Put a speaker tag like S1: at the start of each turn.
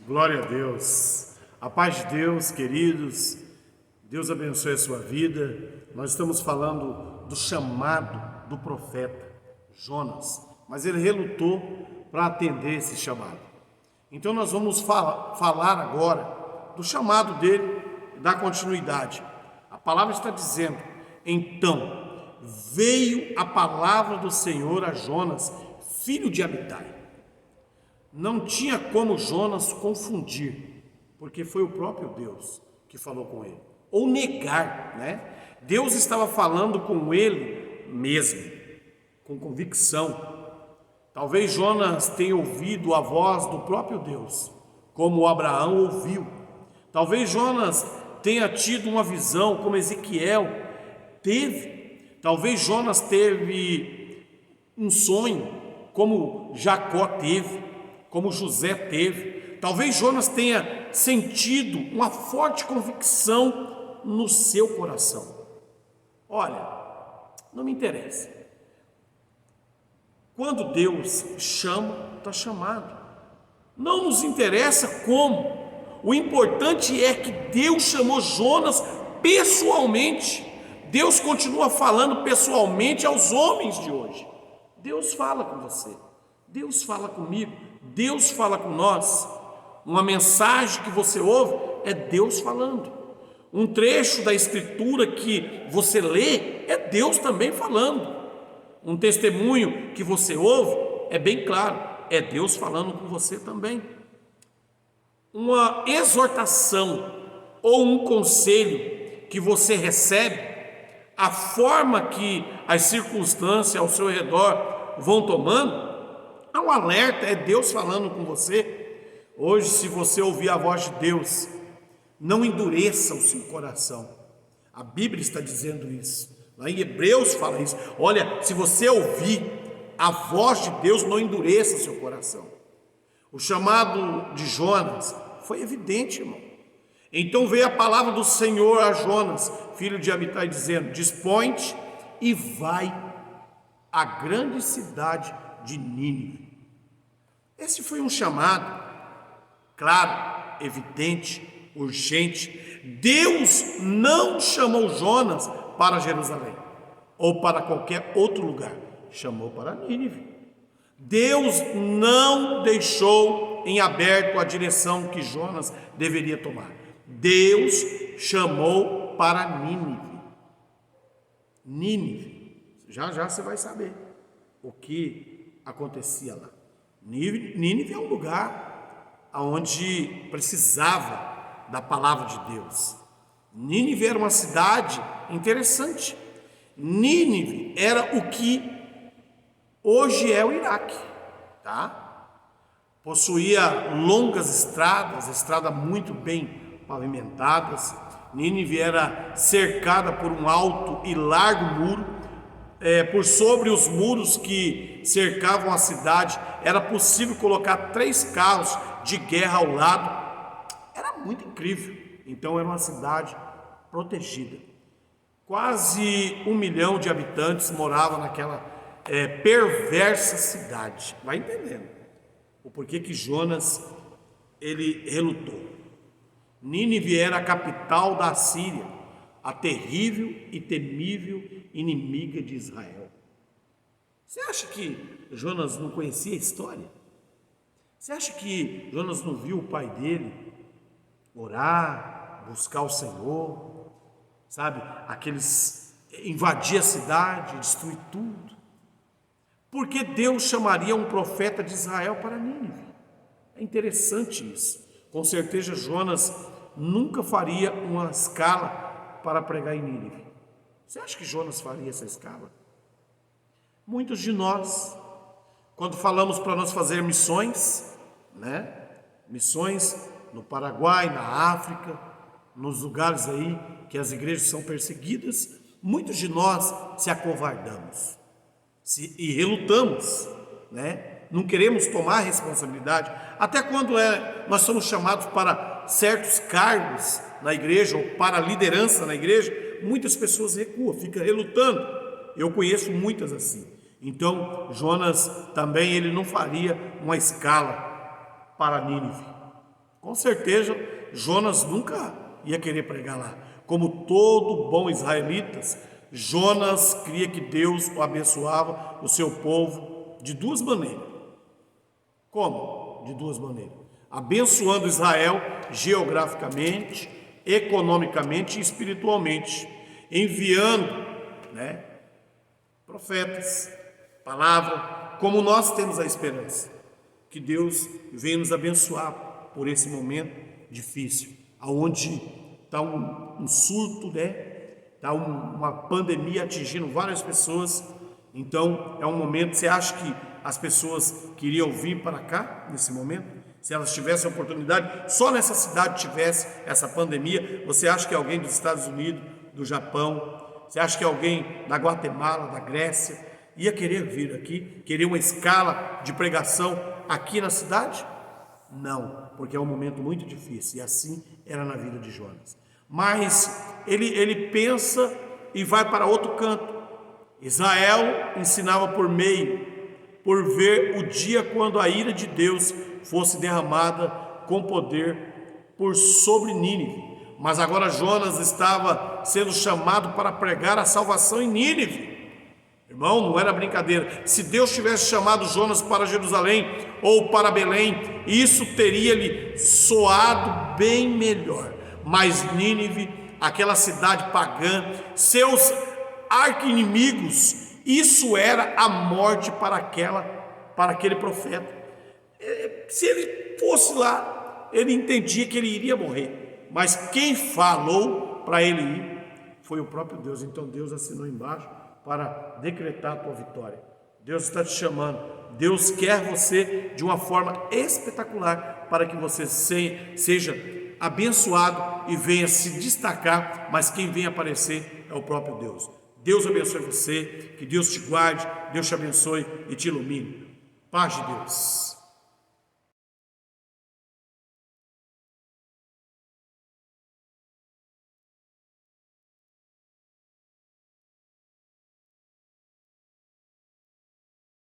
S1: Glória a Deus. A paz de Deus, queridos. Deus abençoe a sua vida. Nós estamos falando do chamado do profeta Jonas, mas ele relutou para atender esse chamado. Então nós vamos falar agora do chamado dele e da continuidade. A palavra está dizendo: então veio a palavra do Senhor a Jonas, filho de Amitai. Não tinha como Jonas confundir, porque foi o próprio Deus que falou com ele, ou negar, né? Deus estava falando com ele mesmo, com convicção. Talvez Jonas tenha ouvido a voz do próprio Deus, como Abraão ouviu. Talvez Jonas tenha tido uma visão, como Ezequiel teve. Talvez Jonas teve um sonho, como Jacó teve, como José teve. Talvez Jonas tenha sentido uma forte convicção no seu coração. Olha, não me interessa. Quando Deus chama, está chamado. Não nos interessa como. O importante é que Deus chamou Jonas pessoalmente. Deus continua falando pessoalmente aos homens de hoje. Deus fala com você. Deus fala comigo. Deus fala com nós. Uma mensagem que você ouve é Deus falando. Um trecho da Escritura que você lê é Deus também falando. Um testemunho que você ouve é bem claro, é Deus falando com você também. Uma exortação ou um conselho que você recebe, a forma que as circunstâncias ao seu redor vão tomando, é um alerta, é Deus falando com você. Hoje, se você ouvir a voz de Deus, não endureça o seu coração. A Bíblia está dizendo isso. Lá em Hebreus fala isso. Olha, se você ouvir a voz de Deus, não endureça o seu coração. O chamado de Jonas foi evidente, irmão. Então veio a palavra do Senhor a Jonas, filho de Amitai, dizendo: dispõe-te e vai à grande cidade de Nínive. Esse foi um chamado claro, evidente, urgente. Deus não chamou Jonas para Jerusalém ou para qualquer outro lugar, chamou para Nínive. Deus não deixou em aberto a direção que Jonas deveria tomar. Deus chamou para Nínive. Nínive, já você vai saber o que acontecia lá. Nínive é um lugar onde precisava da palavra de Deus. Nínive era uma cidade interessante. Nínive era o que hoje é o Iraque, tá? Possuía longas estradas muito bem pavimentadas. Nínive era cercada por um alto e largo muro. Por sobre os muros que cercavam a cidade, era possível colocar 3 carros de guerra ao lado. Era muito incrível. Então era uma cidade protegida. Quase 1 milhão de habitantes moravam naquela perversa cidade. Vai entendendo o porquê que Jonas ele relutou. Nínive era a capital da Assíria, a terrível e temível inimiga de Israel. Você acha que Jonas não conhecia a história? Você acha que Jonas não viu o pai dele orar, buscar o Senhor, sabe? Invadir a cidade, destruir tudo. Por que Deus chamaria um profeta de Israel para Nínive? É interessante isso. Com certeza Jonas nunca faria uma escala para pregar em Nínive. Você acha que Jonas faria essa escala? Muitos de nós, quando falamos para nós fazer missões, né? Missões no Paraguai, na África, nos lugares aí que as igrejas são perseguidas, muitos de nós se acovardamos e relutamos, né? Não queremos tomar responsabilidade. Até quando nós somos chamados para certos cargos na igreja ou para liderança na igreja, muitas pessoas recuam, ficam relutando. Eu conheço muitas assim. Então Jonas também ele não faria uma escala para Nínive. Com certeza, Jonas nunca ia querer pregar lá. Como todo bom israelita, Jonas cria que Deus o abençoava, o seu povo, de duas maneiras. Como? De duas maneiras. Abençoando Israel geograficamente, economicamente e espiritualmente, enviando, profetas, palavra, como nós temos a esperança que Deus venha nos abençoar por esse momento difícil, aonde está um surto, está uma pandemia atingindo várias pessoas. Então é um momento. Você acha que as pessoas queriam vir para cá nesse momento? Se elas tivessem a oportunidade, só nessa cidade tivesse essa pandemia, você acha que alguém dos Estados Unidos, do Japão, você acha que alguém da Guatemala, da Grécia, ia querer vir aqui, querer uma escala de pregação aqui na cidade? Não, porque é um momento muito difícil, e assim era na vida de Jonas. Mas ele pensa e vai para outro canto. Israel ensinava por ver o dia quando a ira de Deus fosse derramada com poder por sobre Nínive. Mas agora Jonas estava sendo chamado para pregar a salvação em Nínive. Irmão, não era brincadeira. Se Deus tivesse chamado Jonas para Jerusalém ou para Belém, isso teria lhe soado bem melhor. Mas Nínive, aquela cidade pagã, seus arqui-inimigos, isso era a morte para aquele profeta. Se ele fosse lá, ele entendia que ele iria morrer. Mas quem falou para ele ir foi o próprio Deus. Então Deus assinou embaixo para decretar a tua vitória. Deus está te chamando. Deus quer você de uma forma espetacular para que você seja abençoado e venha se destacar, mas quem vem aparecer é o próprio Deus. Deus abençoe você, que Deus te guarde, Deus te abençoe e te ilumine. Paz de Deus.